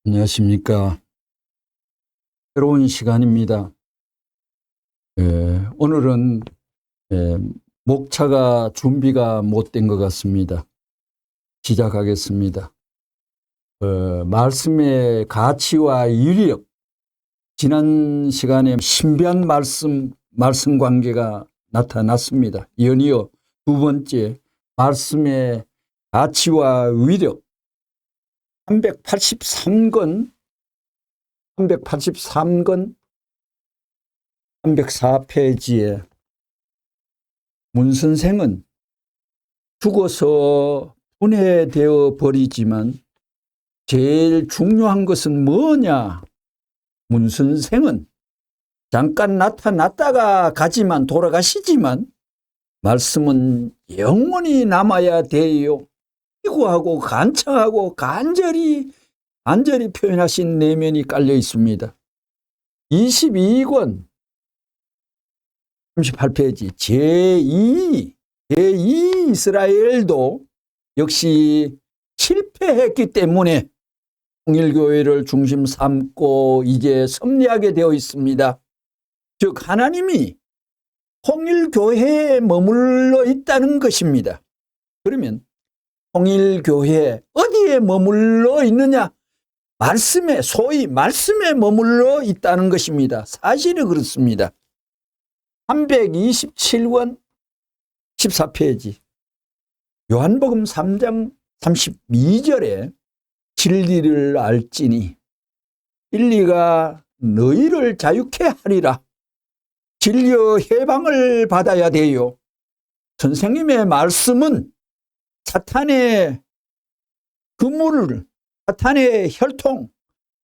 안녕하십니까. 새로운 시간입니다. 오늘은 목차가 준비가 못 된 것 같습니다. 시작하겠습니다. 말씀의 가치와 위력, 지난 시간에 신비한 말씀 관계가 나타났습니다. 연이어 두 번째, 말씀의 가치와 위력, 383권 304페이지에 문 선생은 죽어서 분해되어 버리지만 제일 중요한 것은 뭐냐? 문 선생은 잠깐 나타났다가 가지만 돌아가시지만 말씀은 영원히 남아야 돼요. 기구하고 간청하고 간절히 표현하신 내면이 깔려 있습니다. 22권 38페이지 제2 이스라엘도 역시 실패했기 때문에 통일교회를 중심 삼고 이제 섭리하게 되어 있습니다. 즉 하나님이 통일교회에 머물러 있다는 것입니다. 그러면 통일교회 어디에 머물러 있느냐? 말씀에, 소위 말씀에 머물러 있다는 것입니다. 사실은 그렇습니다. 327권 14페이지 요한복음 3장 32절에 진리를 알지니 진리가 너희를 자유케 하리라. 진리의 해방을 받아야 돼요. 선생님의 말씀은 사탄의 그물을, 사탄의 혈통,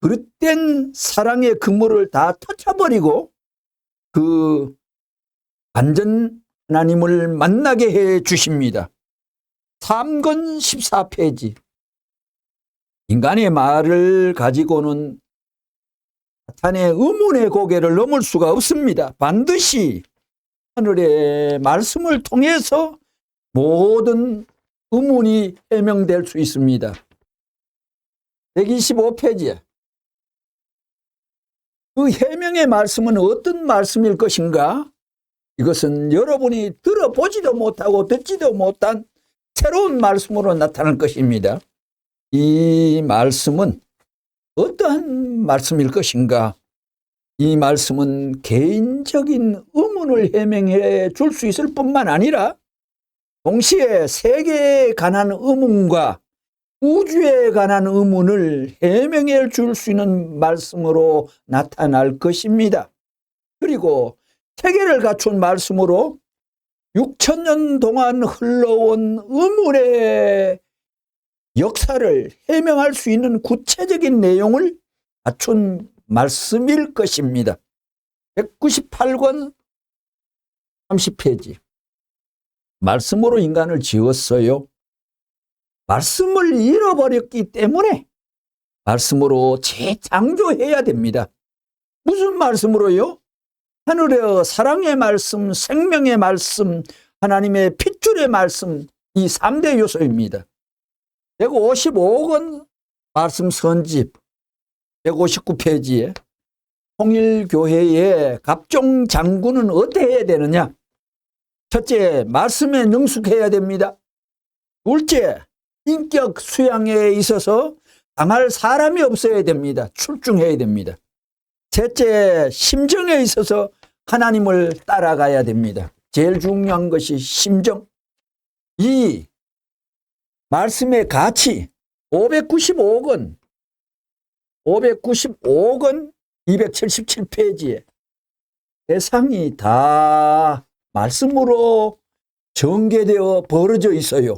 그릇된 사랑의 그물을 다 터쳐버리고 그 완전 하나님을 만나게 해 주십니다. 3권 14페이지 인간의 말을 가지고는 사탄의 의문의 고개를 넘을 수가 없습니다. 반드시 하늘의 말씀을 통해서 모든 의문이 해명될 수 있습니다. 125페이지에 그 해명의 말씀은 어떤 말씀일 것인가? 이것은 여러분이 들어보지도 못하고 듣지도 못한 새로운 말씀으로 나타날 것입니다. 이 말씀은 어떠한 말씀일 것인가? 이 말씀은 개인적인 의문을 해명해 줄 수 있을 뿐만 아니라 동시에 세계에 관한 의문과 우주에 관한 의문을 해명해 줄 수 있는 말씀으로 나타날 것입니다. 그리고 세계를 갖춘 말씀으로 6,000년 동안 흘러온 의문의 역사를 해명할 수 있는 구체적인 내용을 갖춘 말씀일 것입니다. 198권 30페이지 말씀으로 인간을 지었어요. 말씀을 잃어버렸기 때문에 말씀으로 재창조해야 됩니다. 무슨 말씀으로요? 하늘의 사랑의 말씀, 생명의 말씀, 하나님의 핏줄의 말씀, 이 3대 요소입니다. 155권 말씀 선집 159페이지에 통일교회의 각종 장군은 어떻게 해야 되느냐? 첫째, 말씀에 능숙해야 됩니다. 둘째, 인격 수양에 있어서 당할 사람이 없어야 됩니다. 출중해야 됩니다. 셋째, 심정에 있어서 하나님을 따라가야 됩니다. 제일 중요한 것이 심정. 이 말씀의 가치 595권 277페이지에 세상이 다 말씀으로 전개되어 벌어져 있어요.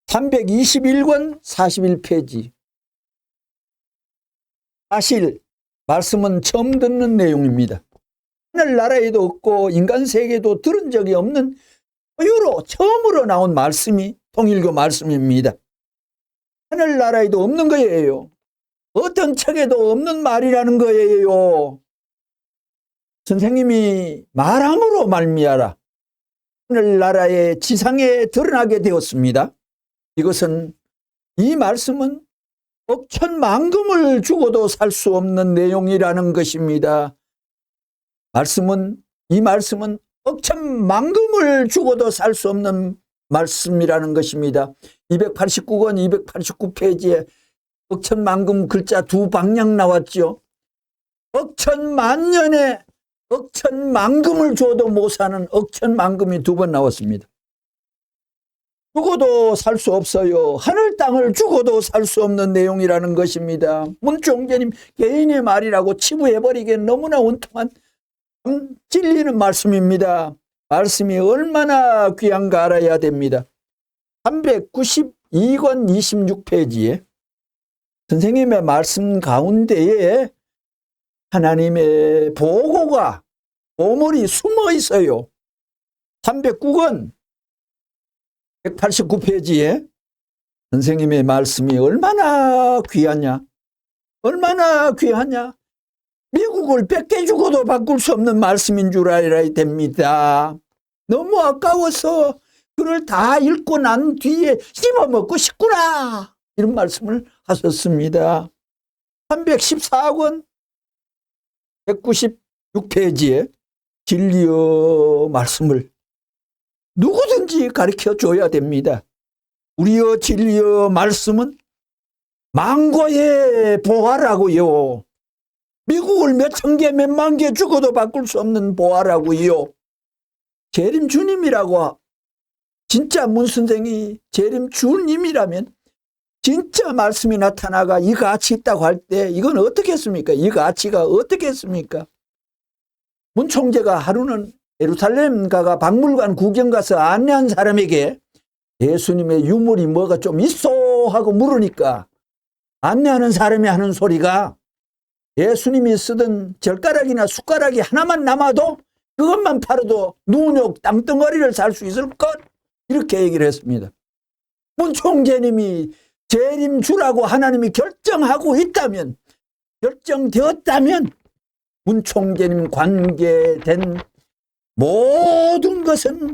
321권 41페이지 사실 말씀은 처음 듣는 내용입니다. 하늘나라에도 없고 인간 세계에도 들은 적이 없는 고유로 처음으로 나온 말씀이 통일교 말씀입니다. 하늘나라에도 없는 거예요. 어떤 책에도 없는 말이라는 거예요. 선생님이 말함으로 말미암아 하늘나라의 지상에 드러나게 되었습니다. 이 말씀은 억천만금을 주고도 살 수 없는 내용이라는 것입니다. 이 말씀은 억천만금을 주고도 살 수 없는 말씀이라는 것입니다. 289권 289페이지에 억천만금 글자 두 방향 나왔죠. 억천만년에 억천만금을 줘도 못 사는 억천만금이 두 번 나왔습니다. 죽어도 살 수 없어요. 하늘 땅을 죽어도 살 수 없는 내용이라는 것입니다. 문총재님 개인의 말이라고 치부해버리기엔 너무나 온통한 찔리는 말씀입니다. 말씀이 얼마나 귀한가 알아야 됩니다. 392권 26페이지에 선생님의 말씀 가운데에 하나님의 보물이 숨어 있어요. 309권 189페이지에 선생님의 말씀이 얼마나 귀하냐, 얼마나 귀하냐. 미국을 뺏겨주고도 바꿀 수 없는 말씀인 줄 알아야 됩니다. 너무 아까워서 그걸 다 읽고 난 뒤에 씹어먹고 싶구나, 이런 말씀을 하셨습니다. 314권 196페이지에 진리의 말씀을 누구든지 가르쳐 줘야 됩니다. 우리의 진리의 말씀은 망고의 보화라고요. 미국을 몇천 개 몇만 개 죽어도 바꿀 수 없는 보화라고요. 재림 주님이라고, 진짜 문선생이 재림 주님이라면 진짜 말씀이 나타나가 이 가치 있다고 할 때 이건 어떻게 했습니까? 이 가치가 어떻게 했습니까? 문 총재가 하루는 예루살렘 가가 박물관 구경 가서 안내한 사람에게 예수님의 유물이 뭐가 좀 있어 하고 물으니까 안내하는 사람이 하는 소리가 예수님이 쓰던 젓가락이나 숟가락이 하나만 남아도 그것만 팔아도 누룩 땅덩어리를 살 수 있을 것, 이렇게 얘기를 했습니다. 문 총재님이 재림 주라고 하나님이 결정되었다면 문 총재님 관계된 모든 것은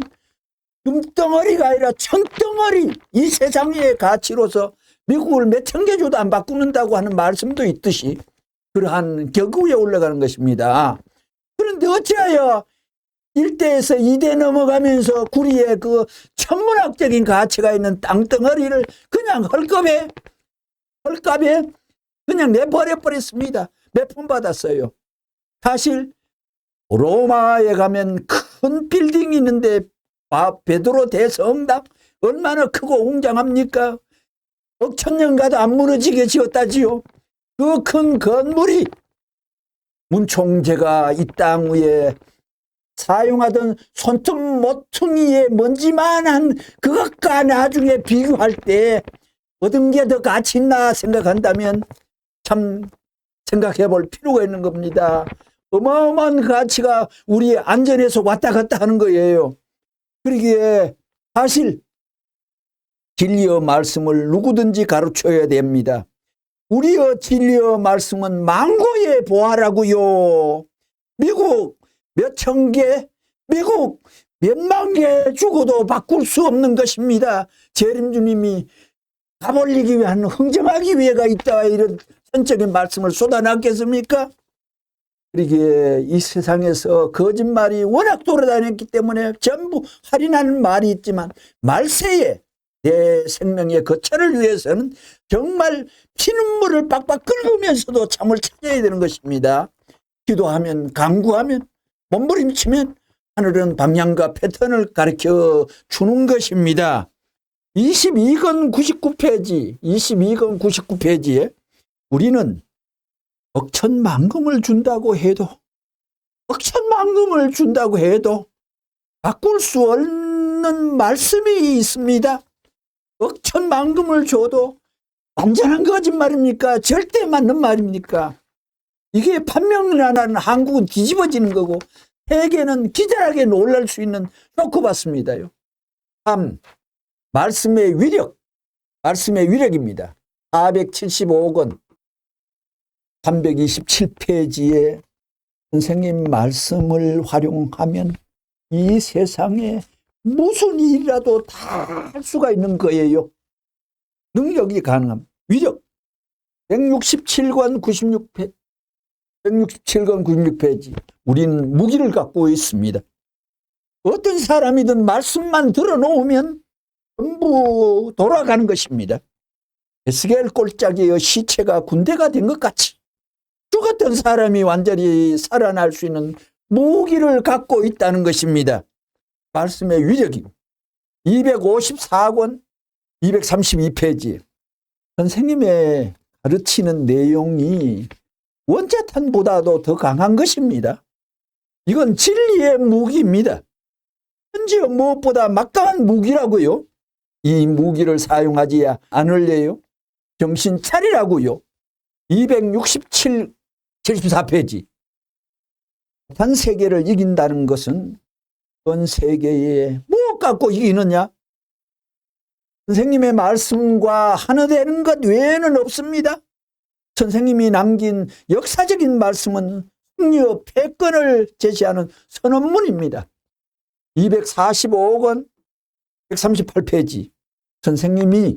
금덩어리가 아니라 천덩어리, 이 세상의 가치로서 미국을 몇천 개 줘도 안 바꾸는다고 하는 말씀도 있듯이 그러한 격우에 올라가는 것입니다. 그런데 어찌하여 1대에서 2대 넘어가면서 구리의 그 천문학적인 가치가 있는 땅덩어리를 그냥 헐값에 그냥 내버려버렸습니다. 몇 푼 받았어요. 사실 로마에 가면 큰 빌딩이 있는데 베드로 대성당 얼마나 크고 웅장합니까? 억천년 가도 안 무너지게 지었다지요. 그 큰 건물이 문 총재가 이 땅 위에 사용하던 손톱 모퉁이의 먼지만한 그것과 나중에 비교할 때 얻은 게 더 가치 있나 생각한다면 참 생각해 볼 필요가 있는 겁니다. 어마어마한 가치가 우리 안전에서 왔다 갔다 하는 거예요. 그러기에 사실 진리의 말씀을 누구든지 가르쳐야 됩니다. 우리의 진리의 말씀은 망고의 보화라고요. 미국 몇천 개, 미국 몇만 개 죽어도 바꿀 수 없는 것입니다. 재림주님이 가버리기 위한, 흥정하기 위해가 있다, 이런 선적인 말씀을 쏟아놨겠습니까? 그러기에 이 세상에서 거짓말이 워낙 돌아다녔기 때문에 전부 할인하는 말이 있지만 말세에 내 생명의 거처를 위해서는 정말 피눈물을 빡빡 끓으면서도 참을 찾아야 되는 것입니다. 기도하면, 간구하면, 몸부림치면 하늘은 방향과 패턴을 가르쳐 주는 것입니다. 22권 99페이지에 우리는 억천만금을 준다고 해도 바꿀 수 없는 말씀이 있습니다. 억천만금을 줘도 완전한 거짓말입니까? 절대 맞는 말입니까? 이게 판명을 안 하는 한국은 뒤집어지는 거고 세계는 기절하게 놀랄 수 있는 쇼크받습니다요. 3. 말씀의 위력입니다. 475권 327페이지에 선생님 말씀을 활용하면 이 세상에 무슨 일이라도 다 할 수가 있는 거예요. 능력이 가능함. 위력. 167권 96페이지. 167권 96페이지. 우리는 무기를 갖고 있습니다. 어떤 사람이든 말씀만 들어놓으면 전부 돌아가는 것입니다. 에스겔 꼴짜기의 시체가 군대가 된 것 같이 죽었던 사람이 완전히 살아날 수 있는 무기를 갖고 있다는 것입니다. 말씀의 위력이고 254권 232페이지. 선생님의 가르치는 내용이 원자탄보다도 더 강한 것입니다. 이건 진리의 무기입니다. 심지어 무엇보다 막강한 무기라고요. 이 무기를 사용하지 않을래요? 정신 차리라고요. 267, 74페이지. 전 세계를 이긴다는 것은 전 세계에 무엇 갖고 이기느냐? 선생님의 말씀과 하나 되는 것 외에는 없습니다. 선생님이 남긴 역사적인 말씀은 승리의 패권을 제시하는 선언문입니다. 245권 138페이지. 선생님이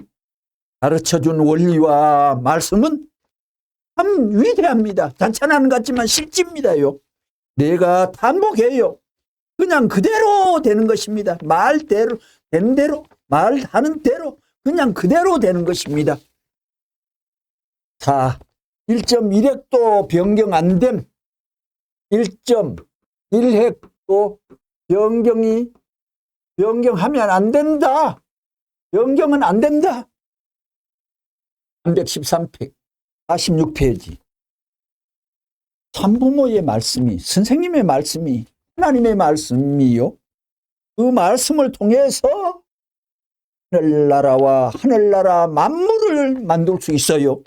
가르쳐준 원리와 말씀은 참 위대합니다. 단찬한 것 같지만 실지입니다요. 내가 반복해요. 그냥 그대로 되는 것입니다. 말대로 된 대로 말하는 대로 그냥 그대로 되는 것입니다. 자, 1.1핵도 변경 안 됨. 1.1핵도 변경하면 안 된다. 변경은 안 된다. 313페이지, 46페이지. 참부모의 말씀이, 선생님의 말씀이 하나님의 말씀이요. 그 말씀을 통해서 하늘나라와 하늘나라 만물을 만들 수 있어요.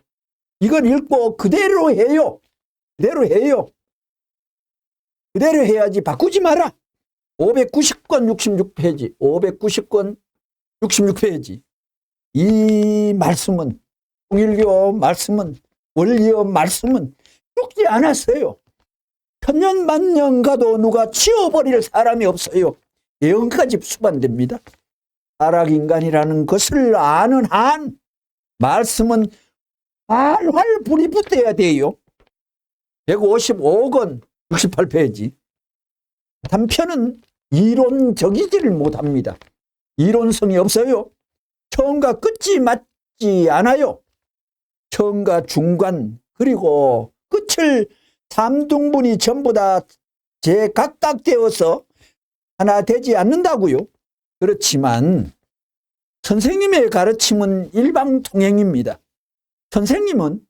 이걸 읽고 그대로 해요. 그대로 해요. 그대로 해야지 바꾸지 마라. 590권 66페이지, 590권 66페이지. 이 말씀은, 통일교 말씀은, 원리의 말씀은 죽지 않았어요. 천년 만년 가도 누가 치워버릴 사람이 없어요. 예언까지 수반됩니다. 타락인간이라는 것을 아는 한 말씀은 활활 불이 붙어야 돼요. 155권 68페이지. 단편은 이론적이지를 못합니다. 이론성이 없어요. 처음과 끝이 맞지 않아요. 처음과 중간 그리고 끝을 3등분이 전부 다 제각각되어서 하나 되지 않는다고요. 그렇지만 선생님의 가르침은 일방통행입니다. 선생님은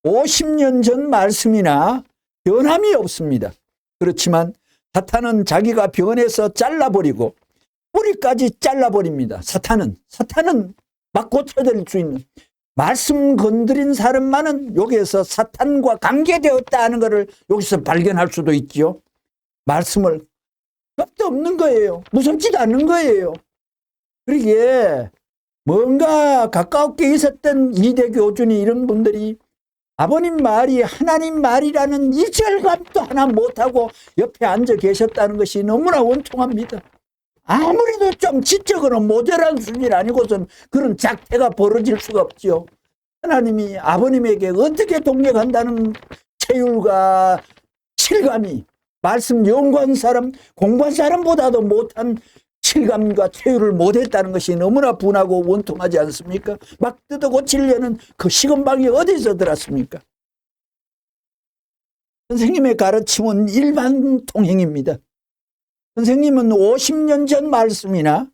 50년 전 말씀이나 변함이 없습니다. 그렇지만 사탄은 자기가 변해서 잘라버리고 뿌리까지 잘라버립니다. 사탄은 막 고쳐드릴 수 있는, 말씀 건드린 사람만은 여기에서 사탄과 관계되었다 하는 것을 여기서 발견할 수도 있죠. 말씀을 겁도 없는 거예요. 무섭지도 않는 거예요. 그러기에 뭔가 가까웠게 있었던 이대 교주니 이런 분들이 아버님 말이 하나님 말이라는 이 절감도 하나 못하고 옆에 앉아 계셨다는 것이 너무나 원통합니다. 아무리도 좀 지적으로 모자란 수준이 아니고선 그런 작태가 벌어질 수가 없죠. 하나님이 아버님에게 어떻게 동력한다는 체율과 실감이 말씀 연구한 사람, 공부한 사람보다도 못한 실감과 체율을 못했다는 것이 너무나 분하고 원통하지 않습니까? 막 뜯어 고치려는 그 시건방이 어디서 들었습니까? 선생님의 가르침은 일반통행입니다. 선생님은 50년 전 말씀이나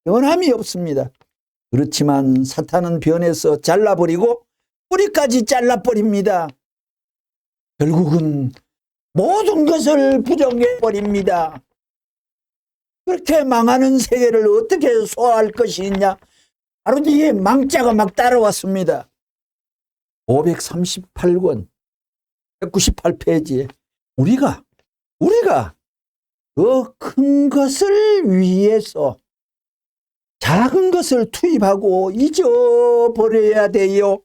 변함이 없습니다. 그렇지만 사탄은 변해서 잘라버리고 뿌리까지 잘라버립니다. 결국은 모든 것을 부정해버립니다. 그렇게 망하는 세계를 어떻게 소화할 것이 있냐? 바로 뒤에 망자가 막 따라왔습니다. 538권 198페이지에 우리가 더 큰 것을 위해서 작은 것을 투입하고 잊어버려야 돼요.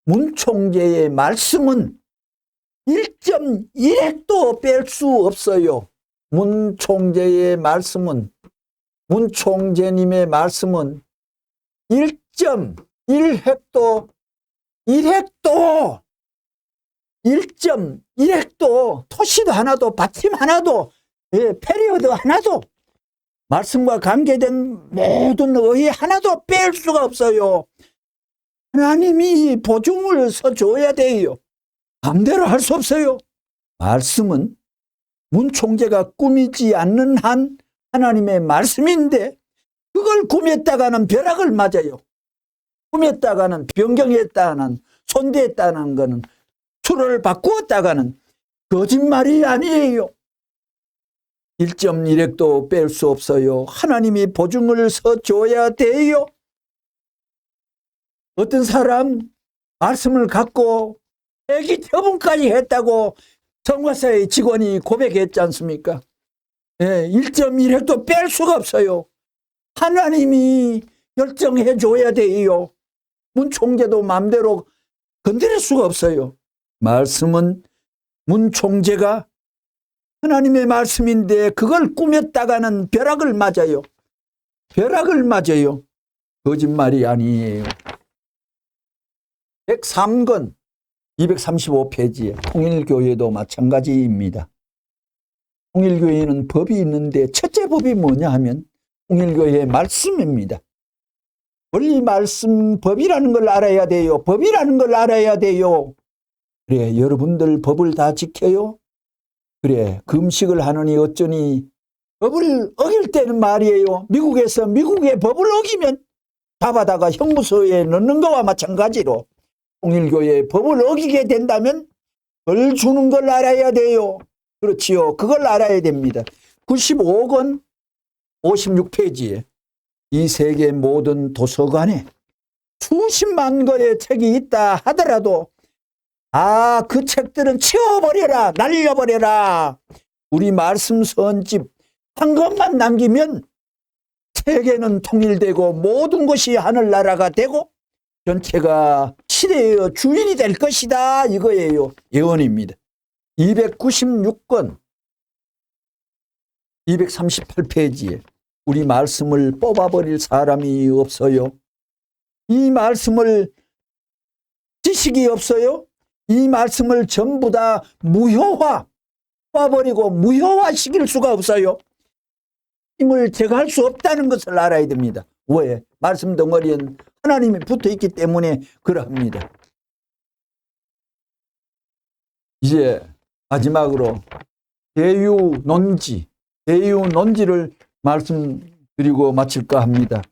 문 총재의 말씀은 1.1핵도 뺄 수 없어요. 문 총재님의 말씀은 1.1핵도 1획도 1.1획도 토시도 하나도 받침 하나도 페리어드 하나도 말씀과 관계된 모든 의의 하나도 뺄 수가 없어요. 하나님이 보증을 서줘야 돼요. 마음대로 할 수 없어요. 말씀은 문 총재가 꾸미지 않는 한 하나님의 말씀인데 그걸 꾸몄다가는 벼락을 맞아요. 꾸몄다가는 변경했다가는 손대했다는 것은 수를 바꾸었다가는 거짓말이 아니에요. 1.1획도 뺄 수 없어요. 하나님이 보증을 서줘야 돼요. 어떤 사람 말씀을 갖고 회기 처분까지 했다고 성화사의 직원이 고백했지 않습니까? 1.1획도 뺄 수가 없어요. 하나님이 결정해 줘야 돼요. 문 총재도 마음대로 건드릴 수가 없어요. 말씀은 문 총재가 하나님의 말씀인데 그걸 꾸몄다가는 벼락을 맞아요. 벼락을 맞아요. 거짓말이 아니에요. 103권 235페이지에 통일교회도 마찬가지입니다. 통일교회는 법이 있는데 첫째 법이 뭐냐 하면 통일교회의 말씀입니다. 원리 말씀 법이라는 걸 알아야 돼요. 법이라는 걸 알아야 돼요. 그래, 여러분들 법을 다 지켜요? 그래, 금식을 하느니 어쩌니 법을 어길 때는 말이에요. 미국에서 미국의 법을 어기면 잡아다가 형무소에 넣는 거와 마찬가지로 통일교회의 법을 어기게 된다면 벌 주는 걸 알아야 돼요. 그렇지요. 그걸 알아야 됩니다. 95권 56페이지에 이 세계 모든 도서관에 수십만 권의 책이 있다 하더라도 그 책들은 치워버려라, 날려버려라. 우리 말씀 선집 한 것만 남기면 세계는 통일되고 모든 것이 하늘나라가 되고 전체가 시대의 주인이 될 것이다. 이거예요. 예언입니다. 296권 238페이지에 우리 말씀을 뽑아버릴 사람이 없어요. 이 말씀을 지식이 없어요. 이 말씀을 전부 다 무효화 뽑아버리고 무효화시킬 수가 없어요. 힘을 제거할 수 없다는 것을 알아야 됩니다. 왜? 말씀 덩어리엔 하나님이 붙어있기 때문에 그러합니다. 이제 마지막으로 대유논지를 말씀드리고 마칠까 합니다.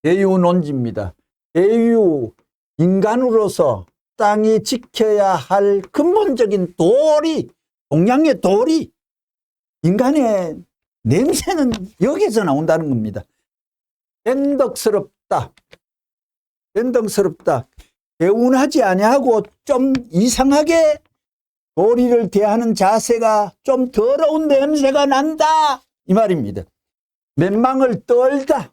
대유논지입니다. 대유, 인간으로서 땅이 지켜야 할 근본적인 도리, 동양의 도리, 인간의 냄새는 여기서 나온다는 겁니다. 변덕스럽다. 개운하지 아니하고 좀 이상하게 도리를 대하는 자세가 좀 더러운 냄새가 난다. 이 말입니다. 맨망을 떨다.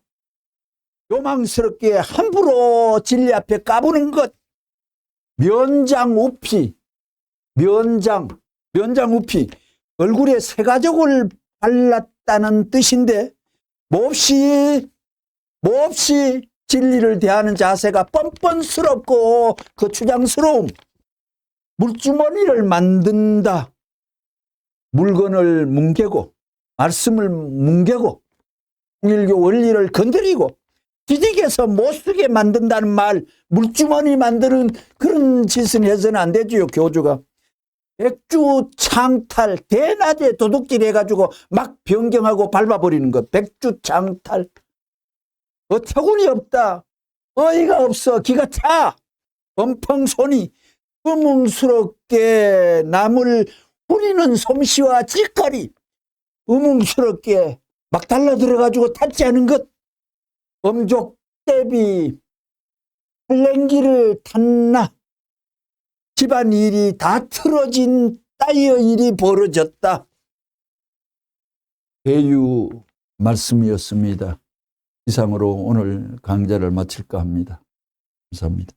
요망스럽게 함부로 진리 앞에 까부는 것. 면장우피. 얼굴에 새가족을 발랐다는 뜻인데 몹시 진리를 대하는 자세가 뻔뻔스럽고 그 주장스러움. 물주머니를 만든다. 물건을 뭉개고 말씀을 뭉개고 통일교 원리를 건드리고 뒤지게서 못쓰게 만든다는 말, 물주머니 만드는 그런 짓은 해서는 안 되지요. 교주가 백주창탈, 대낮에 도둑질 해가지고 막 변경하고 밟아버리는 것. 백주창탈. 어처구니 없다. 어이가 없어. 기가 차. 엄펑손이 의문스럽게 남을 후리는 솜씨와 질거리. 의문스럽게 막 달라들어가지고 탔지 않은 것. 엄족대비 할랭기를 탔나. 집안일이 다 틀어진 따위의 일이 벌어졌다. 대유 말씀이었습니다. 이상으로 오늘 강좌를 마칠까 합니다. 감사합니다.